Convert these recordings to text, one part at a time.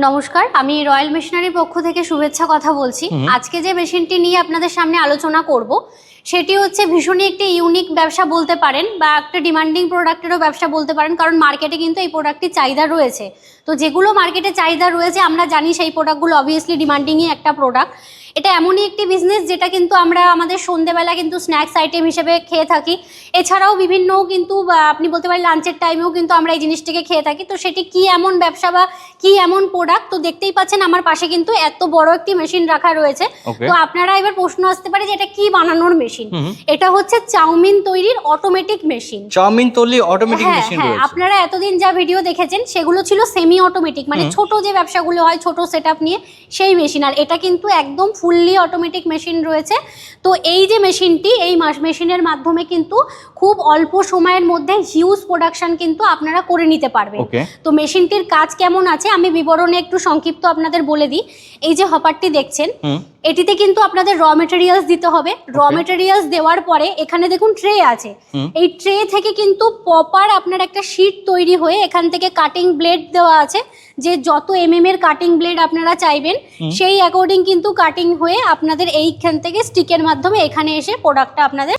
নমস্কার, আমি রয়্যাল মেশিনারির পক্ষ থেকে শুভেচ্ছা কথা বলছি। আজকে যে মেশিনটি নিয়ে আপনাদের সামনে আলোচনা করব সেটি হচ্ছে ভীষণই একটি ইউনিক ব্যবসা বলতে পারেন বা একটা ডিমান্ডিং প্রোডাক্টেরও ব্যবসা বলতে পারেন, কারণ মার্কেটে কিন্তু এই প্রোডাক্টটির চাহিদা রয়েছে। তো যেগুলো মার্কেটে চাহিদা রয়েছে আমরা জানি সেই প্রোডাক্টগুলো অবভিয়াসলি ডিমান্ডিংই একটা প্রোডাক্ট। এটা এমনই একটি বিজনেস যেটা কিন্তু আমরা আমাদের সন্ধ্যেবেলা কিন্তু স্ন্যাক্স আইটেম হিসেবে খেয়ে থাকি। এছাড়াও বিভিন্ন কিন্তু আপনি বলতে পারেন লাঞ্চের টাইমেও কিন্তু আমরা এই জিনিসটিকে খেয়ে থাকি। তো সেটি কি এমন ব্যবসা বা কি এমন প্রোডাক্ট, তো দেখতেই পাচ্ছেন আমার পাশে কিন্তু এত বড় একটি মেশিন রাখা রয়েছে। তো আপনারা এবার প্রশ্ন আসতে পারে যে এটা কি বানানোর মেশিন। এটা হচ্ছে চাউমিন তৈরির অটোমেটিক মেশিন। চাউমিন তৈরির অটোমেটিক মেশিন রয়েছে। আপনারা এতদিন যা ভিডিও দেখেছেন সেগুলো ছিল সেমি অটোমেটিক, মানে ছোট যে ব্যবসাগুলো হয় ছোট সেটআপ নিয়ে সেই মেশিন। আর এটা কিন্তু একদম ফুললি অটোমেটিক মেশিন রয়েছে। তো এই যে মেশিনটি, এই মেশিনের মাধ্যমে কিন্তু খুব অল্প সময়ের মধ্যে হিউজ প্রোডাকশন কিন্তু আপনারা করে নিতে পারবেন। তো মেশিনটির কাজ কেমন আছে আমি বিবরণে একটু সংক্ষিপ্ত আপনাদের বলে দিই। এই যে হপারটি দেখছেন, এটিতে কিন্তু আপনাদের র মেটেরিয়ালস দিতে হবে। র মেটেরিয়ালস দেওয়ার পরে এখানে দেখুন ট্রে আছে। এই ট্রে থেকে কিন্তু প্রপার আপনার একটা শীট তৈরি হয়ে এখান থেকে কাটিং ব্লেড দেওয়া আছে, যে যত এর কাটিং ব্লেড আপনারা চাইবেন সেই অ্যাকর্ডিং কিন্তু কাটিং হয়ে আপনাদের এইখান থেকে স্টিকের মাধ্যমে এখানে এসে প্রোডাক্টটা আপনাদের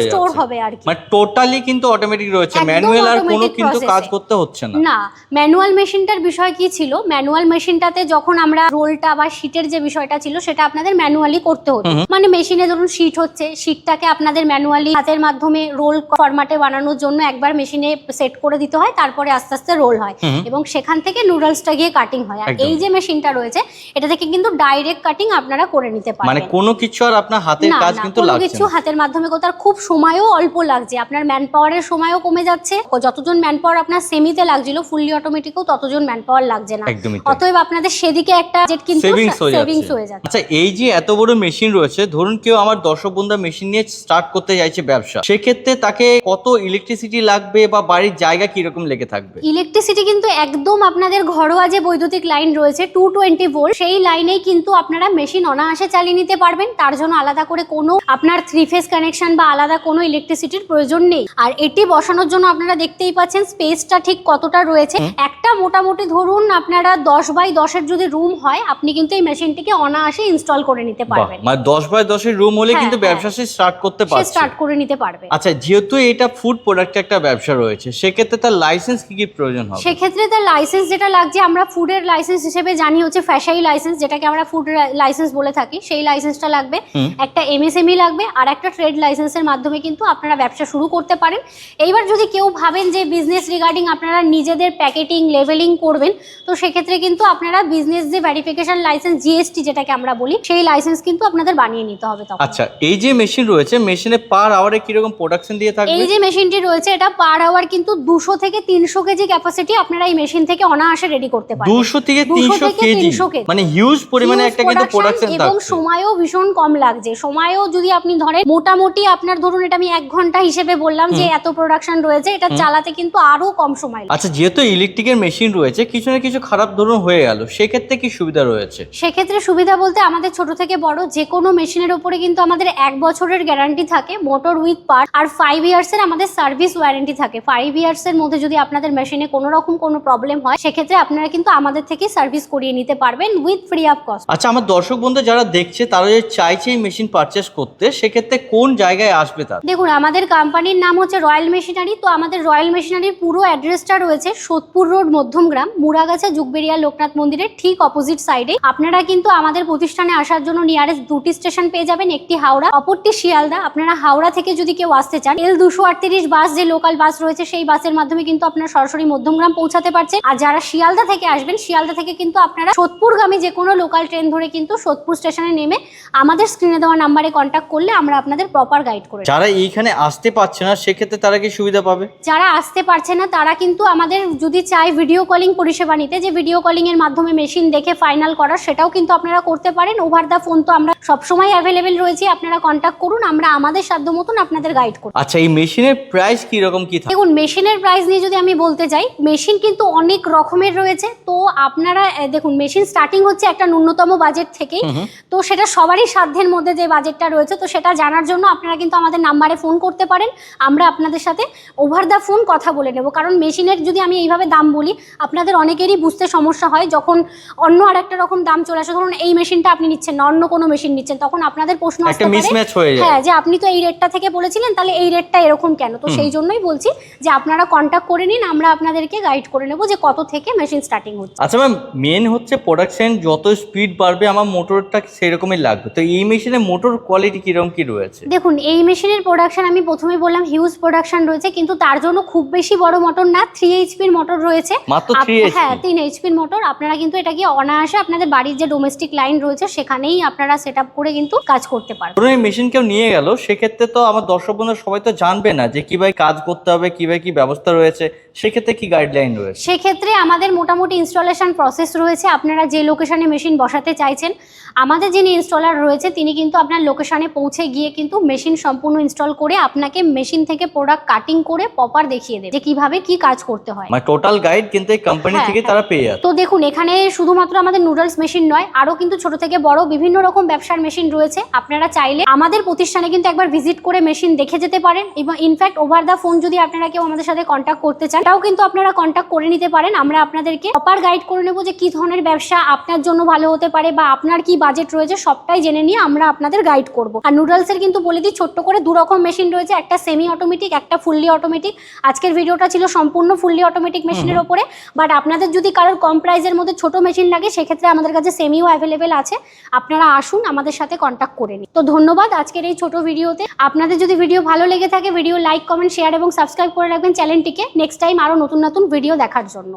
স্টোর হবে আর কি। মানে টোটালি কিন্তু অটোমেটিক রয়েছে, ম্যানুয়াল আর কোনো কিন্তু কাজ করতে হচ্ছে না। না, ম্যানুয়াল মেশিনটার বিষয় কি ছিল, ম্যানুয়াল মেশিনটাতে যখন আমরা রোলটা বা শীটের যে বিষয়টা ছিল সেটা আপনাদের ম্যানুয়ালি করতে হতো। মানে মেশিনে ধরুন শীট হচ্ছে, শীটটাকে আপনাদের ম্যানুয়ালি হাতের মাধ্যমে রোল ফরম্যাটে বানানোর জন্য একবার মেশিনে সেট করে দিতে হয়, তারপরে আস্তে আস্তে রোল হয় এবং সেখান থেকে নুডলসটা গিয়ে কাটিং হয়। আর এই যে মেশিনটা রয়েছে এটা থেকে কিন্তু ডাইরেক্ট কাটিং আপনারা করে নিতে পারবেন। মানে কোনো কিছু আর আপনার হাতের কাজ কিন্তু লাগছে না, কিছু হাতের মাধ্যমে করতে। আর খুব সময়ও অল্প লাগছে, আপনার ম্যান পাওয়ারের সময়ও কমে যাচ্ছে। যতজন ম্যান পাওয়ার আপনার সেমিতে লাগছিল ফুললি অটোমেটিকও ততজন ম্যান পাওয়ার লাগছে না। অতএব আপনাদের সেদিকে একটা কিন্তু সেভিংস হয়ে যাচ্ছে। আচ্ছা, এই যে এত বড় মেশিন রয়েছে, ধরুন কেউ আমার দর্শক বন্ধু মেশিন নিয়ে স্টার্ট করতে চাইছে ব্যবসা, সেক্ষেত্রে তাকে কত ইলেকট্রিসিটি লাগবে বা বাড়ির জায়গা কিরকম লেগে থাকবে? ইলেকট্রিসিটি কিন্তু একদম আপনাদের ঘরোয়া যে বৈদ্যুতিক লাইন রয়েছে 220 ভোল্ট, সেই লাইনেই কিন্তু আপনারা মেশিন অনায়াসে চালিয়ে নিতে পারবেন। তার জন্য আলাদা করে কোনো আপনার 3 ফেজ কানেকশন বা আলাদা কোনো ইলেকট্রিসিটির প্রয়োজন নেই। আর এটি বসানোর জন্য আপনারা দেখতেই পাচ্ছেন স্পেসটা ঠিক কতটা রয়েছে। একটা মোটামুটি ধরুন আপনারা 10 বাই 10 এর যদি রুম হয় আপনি কিন্তু এই মেশিনটিকে অনায়াসে ইনস্টল করে নিতে পারবেন। মানে 10 বাই 10 এর রুম হলে কিন্তু ব্যবসা স্টার্ট করতে পারবে, স্টার্ট করে নিতে পারবে। আচ্ছা, যেহেতু এটা ফুড প্রোডাক্ট একটা ব্যবসা রয়েছে, সেক্ষেত্রে তার লাইসেন্স কি প্রয়োজন হবে? সেক্ষেত্রে তার লাইসেন্স যেটা লাগছে আমরা ফুডের লাইসেন্স হিসেবে জানি হচ্ছে ফ্যাশাই লাইসেন্স, যেটাকে আমরা ফুড লাইসেন্স বলে থাকি, সেই লাইসেন্সটা লাগবে। একটা এমএসএমই লাগবে আর একটা ট্রেড লাইসেন্সের মাধ্যমে কিন্তু আপনারা ব্যবসা শুরু করতে পারেন। এইবার যদি কেউ ভাবেন যে বিজনেস রিগার্ডিং আপনারা নিজেদের প্যাকেটিং লেভেলিং করবেন, তো সেক্ষেত্রে কিন্তু আপনারা বিজনেস যে ভেরিফিকেশন লাইসেন্স জিএসটি যেটাকে আমরা বলি, সেই লাইসেন্স কিন্তু আপনাদের বানিয়ে নিতে হবে তখন। আচ্ছা, এই যে মেশিন রয়েছে, মেশিনে পার আওয়ারে কি রকম প্রোডাকশন দিয়ে থাকবে? এই যে মেশিনটি রয়েছে এটা পার আওয়ার কিন্তু 200 থেকে 300 কেজি ক্যাপাসিটি আপনারা এই মেশিন থেকে অনায়াসে রেডি করতে পারবেন। 200 থেকে 300 কেজি, মানে হিউজ পরিমাণে একটা কিন্তু প্রোডাকশন থাকছে এবং সময়ও ভীষণ কম লাগছে। সময়ও যদি আপনি ধরেন মোটামুটি আপনার ধরুন এটা আমি 1 ঘন্টা হিসেবে বললাম যে এত প্রোডাকশন রয়েছে, এটা চালাতে কিন্তু আরো কম সময় লাগে। আচ্ছা, যেহেতু ইলেকট্রিকের মেশিন রয়েছে, কিছু না কিছু খারাপ ধরুন হয়ে গেল, সেক্ষেত্রে কি সুবিধা রয়েছে? সেক্ষেত্রে সুবিধা বলতে আমাদের ছোট থেকে বড় যে কোনো মেশিনের উপরে কিন্তু আমাদের 1 বছরের গ্যারান্টি থাকে মোটর উইথ পার্ট, আর 5 ইয়ার্সের আমাদের সার্ভিস ওয়ারেন্টি থাকে। 5 ইয়ার্সের মধ্যে যদি আপনাদের মেশিনে কোনো রকম কোনো প্রবলেম হয় সেক্ষেত্রে আপনারা কিন্তু আমাদের থেকে সার্ভিস করিয়ে নিতে পারবেন উইথ ফ্রি অফ কস্ট। আচ্ছা, আমার দর্শক বন্ধু যারা দেখছে তারা যদি চাইছে এই মেশিন পারচেস করতে, সেক্ষেত্রে কোন জায়গায় আসবে তারা? দেখুন, আমাদের কোম্পানির নাম হচ্ছে রয়্যাল মেশিনারি। তো আমাদের রয়্যাল মেশিনারির পুরো অ্যাড্রেসটা রয়েছে সোদপুর রোড, মধ্যমগ্রাম, মুড়াগাছা যুগবেরিয়া লোকনাথ মন্দিরের ঠিক অপোজিট সাইডে। আপনারা কিন্তু আমাদের প্রতিষ্ঠানে আসার জন্য নিয়ারেস্ট 2টি স্টেশন পেয়ে যাবেন, একটি হাওড়া, অপরটি শিয়ালদা। আপনারা হাওড়া থেকে যদি কেউ আসতে চান L238 বাস যে লোকাল বাস রয়েছে সেই বাসের মাধ্যমে কিন্তু আপনারা সরাসরি মধ্যমগ্রাম পৌঁছাতে পারছেন। আর যারা শিয়ালদা থেকে আসবেন, শিয়ালদা থেকে কিন্তু আপনারা সোদপুরগামী যে কোনো লোকাল ট্রেন ধরে কিন্তু সোদপুর স্টেশনে নেমে আমাদের স্ক্রিনে দেওয়া নাম্বারে কন্ট্যাক্ট করলে আমরা আপনাদের প্রপার গাইড করে। যারা এইখানে আসতে পারছে না সেক্ষেত্রে তারা কি সুবিধা পাবে? যারা আসতে পারছে না তারা কিন্তু আমাদের যদি চাই ভিডিও কলিং পরিষেবা নিতে, যে ভিডিও কলিং এর মাধ্যমে মেশিন দেখে ফাইনাল করার, সেটাও কিন্তু আপনারা করতে পারেন। ওভার দ্য ফোন তো আমরা সবসময় অ্যাভেলেবেল রয়েছি, আপনারা কন্ট্যাক্ট করুন, আমরা আমাদের সাধ্য মতন আপনাদের গাইড করব। আচ্ছা, এই মেশিনের প্রাইস কি রকম কি থাকে? দেখুন মেশিনের প্রাইস নিয়ে যদি আমি বলতে চাই, মেশিন কিন্তু অনেক রকমের রয়েছে। তো আপনারা দেখুন মেশিন স্টার্টিং হচ্ছে একটা ন্যূনতম বাজেট থেকেই, তো সেটা সবারই সাধ্যের মধ্যে যে বাজেটটা রয়েছে, তো সেটা জানার জন্য আপনারা কিন্তু আমাদের নাম্বারে ফোন করতে পারেন, আমরা আপনাদের সাথে ওভার দ্য ফোন কথা বলে নেব। কারণ মেশিনের যদি আমি এইভাবে দাম বলি, আপনাদের অনেকেরই বুঝতে সমস্যা হয়, যখন অন্য আরেকটা রকম দাম চলে আসে, ধরুন এই মেশিনটা আপনি নিচ্ছেন না, অন্য কোনো মেশিন নিচ্ছেন, তখন আপনাদের প্রশ্ন আসতে পারে মিসম্যাচ হয়ে যায়, হ্যাঁ, যে আপনি তো এই রেটটা থেকে বলেছিলেন, তাহলে এই রেটটা এরকম কেন? তো সেই জন্যই বলছি যে আপনারা কন্ট্যাক্ট করে নিন, আমরা আপনাদেরকে গাইড করে নেব যে কত থেকে মেশিন স্টার্টিং হচ্ছে। আচ্ছা ম্যাম, মেন হচ্ছে প্রোডাকশন যত স্পিড বাড়বে আমার মোটরটা সেরকমই লাগবে, তো এই মেশিনের মোটর কোয়ালিটি কিরকম কি রয়েছে? দেখুন এই মেশিনের প্রোডাকশন আমি প্রথমে বললাম হিউজ প্রোডাকশন রয়েছে, কিন্তু তার জন্য খুব বেশি বড় মোটর না, 3 এইচপির মোটর রয়েছে মাত্র 3 এইচপি? হ্যাঁ 3 এইচপির মোটর। আপনারা কিন্তু এটাকে অনায়াসে আপনাদের বাড়ির যে ডোমেস্টিক লাইন রয়েছে সেখানেই আপনারা সেট আপ করে কিন্তু কাজ করতে পারবেন। ধরুন এই মেশিন কেউ নিয়ে গেল, সেক্ষেত্রে তো আমার দর্শক বন্ধু সবাই তো জানবে না যে কিভাবে কাজ করতে হবে, কিভাবে কি ব্যবস্থা রয়েছে, সেক্ষেত্রে কি গাইডলাইন রয়েছে? সেক্ষেত্রে আমাদের মোটামুটি ইনস্টলেশন প্রসেস রয়েছে। আপনারা যে লোকেশনে মেশিন বসাতে চাইছেন, আমাদের যিনি ইনস্টলার রয়েছে তিনি কিন্তু আপনার লোকেশনে পৌঁছে গিয়ে কিন্তু মেশিন সম্পূর্ণ ইনস্টল করে আপনাকে মেশিন থেকে প্রোডাক্ট কাটিং করে প্রপার দেখিয়ে দেবে যে কিভাবে কি কাজ করতে হয়। মানে টোটাল গাইড কিন্তু এই কোম্পানি থেকে তারা পেয়ে যাচ্ছে। তো দেখুন এখানে শুধুমাত্র আমাদের নুডলস মেশিন নয়, আরও কিন্তু ছোট থেকে বড় বিভিন্ন রকম ব্যবসার মেশিন রয়েছে। আপনারা চাইলে আমাদের প্রতিষ্ঠানে কিন্তু একবার ভিজিট করে মেশিন দেখে যেতে পারেন, এবং ইনফ্যাক্ট ওভার দ্য ফোন যদি আপনারা কেউ আমাদের সাথে কন্ট্যাক্ট করতে চান, তাও কিন্তু আপনারা কন্ট্যাক্ট করে নিতে পারেন। আমরা আপনাদেরকে প্রপার গাইড করে নেব যে কি ধরনের ব্যবসা আপনার জন্য ভালো হতে পারে বা আপনার কি বাজেট রয়েছে, সবটাই জেনে নিয়ে আমরা আপনাদের গাইড করব। আর নুডলসের কিন্তু বলে দিই ছোট্ট করে 2 রকম মেশিন রয়েছে, একটা সেমি অটোমেটিক, একটা ফুললি অটোমেটিক। আজকের ভিডিওটা ছিল সম্পূর্ণ ফুললি অটোমেটিক মেশিনের ওপরে, বাট আপনাদের যদি কারোর কম প্রাইসের মধ্যে ছোট মেশিন লাগে সেক্ষেত্রে আমাদের কাছে সেমিও অ্যাভেলেবেল আছে, আপনারা আসুন আমাদের সাথে কন্ট্যাক্ট করে নিন। তো ধন্যবাদ আজকের এই ছোট ভিডিওতে। আপনাদের যদি ভিডিও ভালো লেগে থাকে ভিডিও লাইক কমেন্ট শেয়ার এবং সাবস্ক্রাইব করে রাখবেন চ্যানেলটিকে, নেক্সট টাইম আরও নতুন নতুন ভিডিও দেখার জন্য।